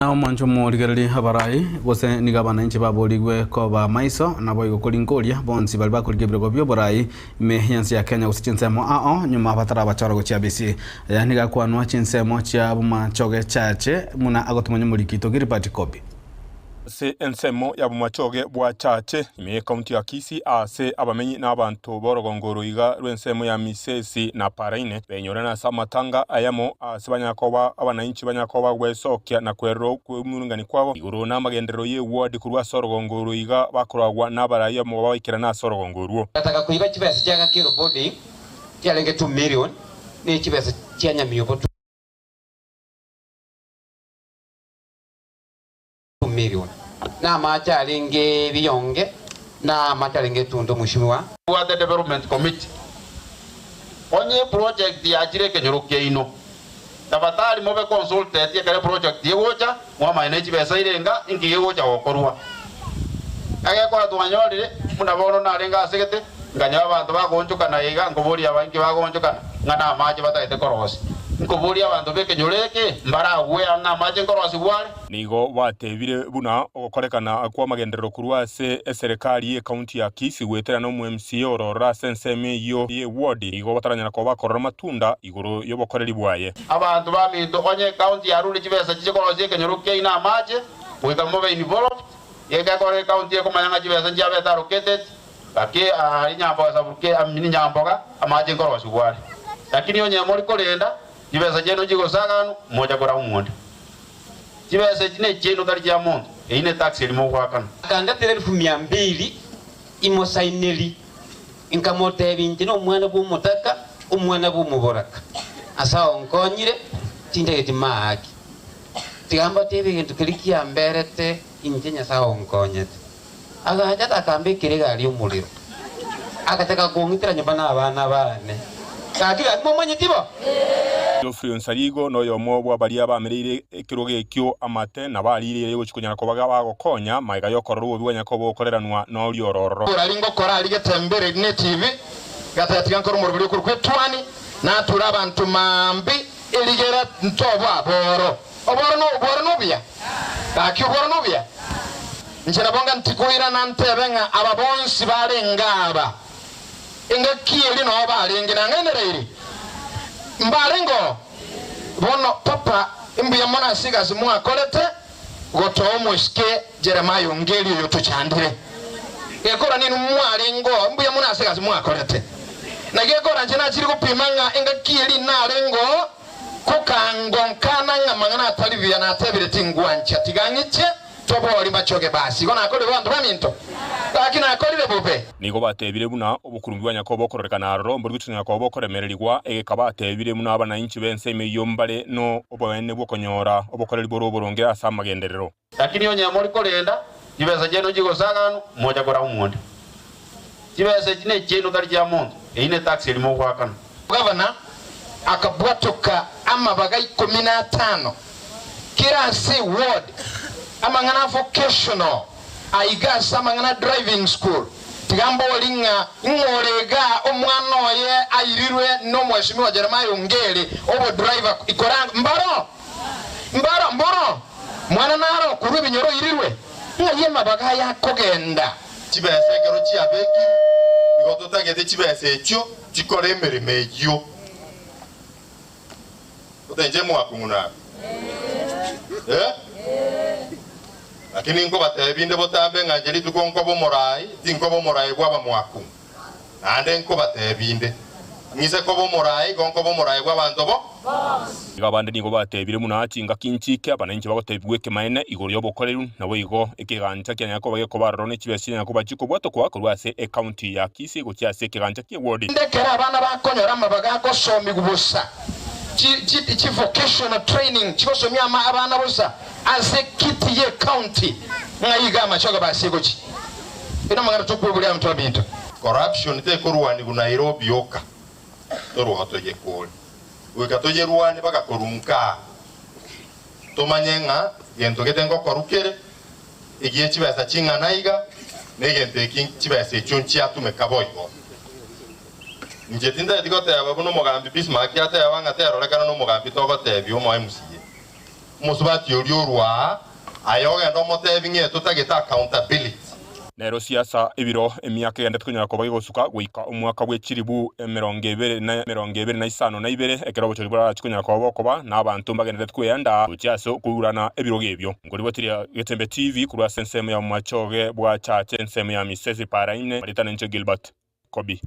Na mwancho murigereri habarai gose ni gabana inchi baborigwe ko ba maiso na boigo kulingoria bonsi bali bakurige birego byo borai me yansi ya Kenya usichinsemo nyuma batara bachara go chiabisi yani gakwanwa chinsemo chia buma choge chache muna agotumonye murikito giripati kopi se ensemo ya bumachoge bwa chache ime county ya Kisii ase abamenyi n'abantu borogongoro iga rwensemo ya misesi na paraine benyorana samatanga ayamo ase banyakoba abananchi banyakoba gwesokya na kwero kw'umurungani kwabo iguru n'amagendero ye ward kurwa sorogongoro iga bakoragwa n'abarayi mu babikira na sorogongoro nataka kuiba kibese cya Gakiro body cyarenge 2 million ni kibese cya Nyamiyobo million na machalinge biyonge na machalinge tundo mushimwa wa the development committee onye project ya jireke nyoroke ino tabatali mobe consultant ya kale project yewocha mwa manage besa irenga ingi yewocha okorwa age kwa twanyolire muna bono na renga segete nganya abantu bagonjuka na iga ngobori abangi bagonjuka ngana amaje bataite korosi ngobori abantu beke nyoreke mbara we na amaje korosi bwale nigo batebire buna okorekana kwa magenderero kurwa se serikali ye county ya Kisii gwetera no mu MC orora senseme yo ye ward nigo bataranyana ko bakorora matunda igoro yo bokoreri bwaye abantu bamindo onye county ya ruli kibesa kikorosi kenyoroke ina amaje weka mobe involved yeka kore county ye komanyanga kibesa njabe taroketed bake ari nyambo sabuke amini nyamboga amaje korosi bwale lakini onye muri kolenda kibesa jeno jigosagano moja kora umonde kibese kine cheno kali ya muntu ine tax elimo kwakana kanda 1200 imosaineli inkamote binti no mwana bumutaka umwana bumuboraka asa onkonyire tindege maaki tigamba tebe kintu kilikia mberete injenya sa onkonyete agaja takambe kirega ali umuliro akataka kuongitira nyabana abana bane kakira momanye tibo Geoffrey Nsarigo no yomobwa bali abamerire ekiroge ekyo amate na balire yego chikunyana ko baga bagokonya maiga yokororo bwanya ko bokoreranwa no lyororo uralingo korali getembere ne TV gatatiga nkoro mu rubiri kurwetwani na tura abantu mambi eligera ntobwa oboro no bya kaki oboro no bya njera bonga ntikuira na ntebenga ababonsi balengaba inga kieli no balengi na ngendereri mbalengo bono papa imbuya mona siga simu akolete goto omuske Jeremiah ngeli yo tuchandire gekora ninu mwalengo imbuya mona siga simu akolete na gekora njena chiri kupimanga inga kieli na lengo kukangonkana ngamangana atalivya na atebire tingwancha tiganyiche tobori bachoge basi kona akole bantu baminto lakini akolire bope nigo batebire buna obukurumbi banyakobo kororekana rombo rwituna ko bokoremererwa ekaba batebire muna abana inchi bense meyombale no obwene bwokonyora obokoreri boroboronge asa magenderero lakini onye muri kolenda kibesa jeno jigosagano moja kora umonde kibesa kine cheno kali ya muntu ine tax elimo kwakana governor akabwatoka amabagai 15 kira si ward amangana vocational aiga samangana driving school tigambo linga ngorega omwana oye airirwe no mweshimiwa Jeremiah Ngeli obo driver ikoranga mbaro mwana naro kurubi nyoro irirwe ngaye mabaga ya kogenda kibese kero chiabeki ngoto tagete kibese ekyo kikoremere mejo otenje mwakunguna lakini ngo batebinde botambe ngangeri tukonko bomorai tinko morai bwa bamwaku ande ngo batebinde ngize ko bomorai gonko bomorai bwa bantu bo igabande nigo batebire muna achinga kinchike abananchi bagotebwe kemaene igoro yobokoreru nabo igo ekiganja kyanyako bageko barone kibesi nyako bachiko bwato kwa kurwase e county ya Kisii go cyase ekiganja ki ward ndekera abana bakonyora amabaga ko somi gubusa chi vocational training chikosomya abana busa ase kiti ye county ngayiga amachoga basigochi ino mangara tokubuli ya mtu bintu corruption te koruwani ku Nairobi yoka toru hatoje kole wekatoje ruwani baka korumka tomanyenga gento getengo korukere igiye kibasa kinga naiga negente kibasa chunchi atume kaboyo njetinda dikote ababuno mugambi Bismarck yate yawanga te arolekana no mugambi togote byo mo MC musubati uriurwa ayoga ndo motevinge tutagita accountability nero siasa ibiro emyaka yenda tukunyara ko bayigosuka gwika umwaka gw'ekiribu 2025 na ibere ekerobo cyo bora tukunyara ko bokoba n'abantu mbagenda tweyanda ucyaso kurana ebiro gebyo ngori botira Getembe TV kurwa sensemo ya Machoge bwa chache nsemo ya Misesi Paraine Maritana Nche Gilbert Kobi.